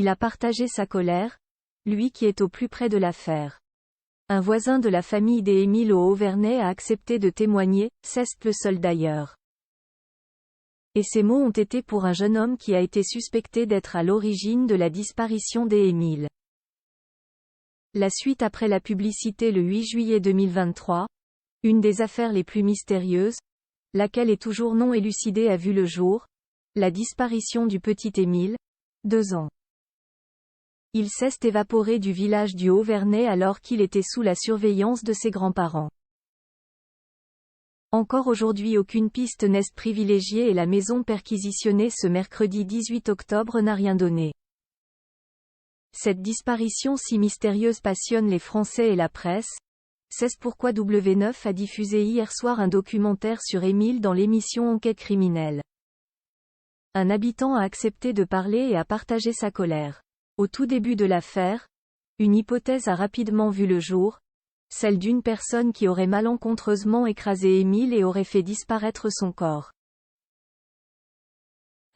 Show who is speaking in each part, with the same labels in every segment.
Speaker 1: Il a partagé sa colère, lui qui est au plus près de l'affaire. Un voisin de la famille des Émile au Haut-Vernay a accepté de témoigner, Ceste le seul d'ailleurs. Et ces mots ont été pour un jeune homme qui a été suspecté d'être à l'origine de la disparition des Émile. La suite après la publicité le 8 juillet 2023. Une des affaires les plus mystérieuses, laquelle est toujours non élucidée a vu le jour, la disparition du petit Émile, 2 ans. Il s'est évaporé du village du Haut-Vernay alors qu'il était sous la surveillance de ses grands-parents. Encore aujourd'hui aucune piste n'est privilégiée et la maison perquisitionnée ce mercredi 18 octobre n'a rien donné. Cette disparition si mystérieuse passionne les Français et la presse. C'est pourquoi W9 a diffusé hier soir un documentaire sur Émile dans l'émission Enquête criminelle. Un habitant a accepté de parler et a partagé sa colère. Au tout début de l'affaire, une hypothèse a rapidement vu le jour, celle d'une personne qui aurait malencontreusement écrasé Émile et aurait fait disparaître son corps.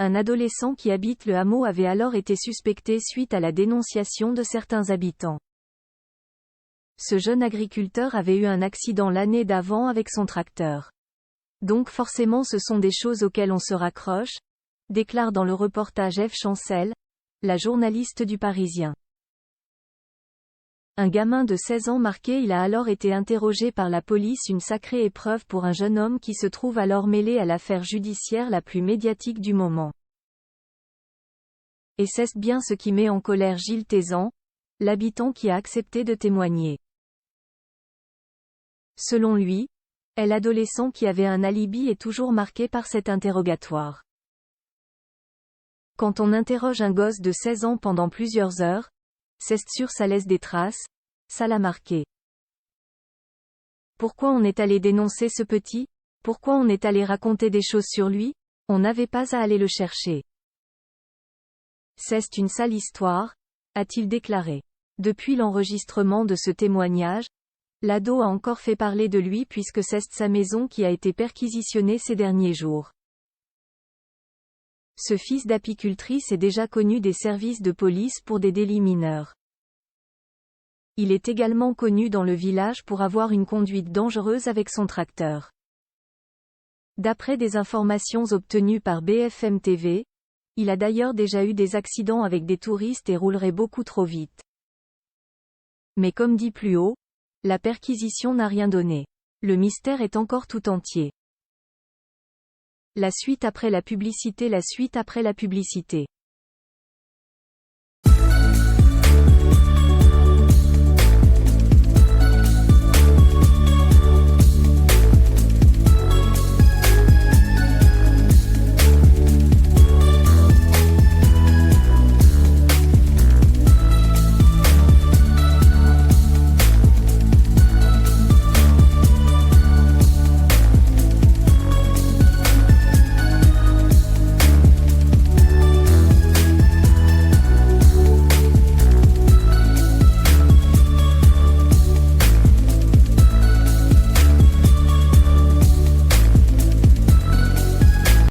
Speaker 1: Un adolescent qui habite le hameau avait alors été suspecté suite à la dénonciation de certains habitants. Ce jeune agriculteur avait eu un accident l'année d'avant avec son tracteur. Donc forcément ce sont des choses auxquelles on se raccroche, déclare dans le reportage Ève Chancel, la journaliste du Parisien. Un gamin de 16 ans marqué, il a alors été interrogé par la police, une sacrée épreuve pour un jeune homme qui se trouve alors mêlé à l'affaire judiciaire la plus médiatique du moment. Et c'est bien ce qui met en colère Gilles Tézan, l'habitant qui a accepté de témoigner. Selon lui, l'adolescent qui avait un alibi est toujours marqué par cet interrogatoire. Quand on interroge un gosse de 16 ans pendant plusieurs heures, c'est sûr ça laisse des traces, ça l'a marqué. Pourquoi on est allé dénoncer ce petit? Pourquoi on est allé raconter des choses sur lui? On n'avait pas à aller le chercher. C'est une sale histoire, a-t-il déclaré. Depuis l'enregistrement de ce témoignage, l'ado a encore fait parler de lui puisque c'est sa maison qui a été perquisitionnée ces derniers jours. Ce fils d'apicultrice est déjà connu des services de police pour des délits mineurs. Il est également connu dans le village pour avoir une conduite dangereuse avec son tracteur. D'après des informations obtenues par BFM TV, il a d'ailleurs déjà eu des accidents avec des touristes et roulerait beaucoup trop vite. Mais comme dit plus haut, la perquisition n'a rien donné. Le mystère est encore tout entier. La suite après la publicité.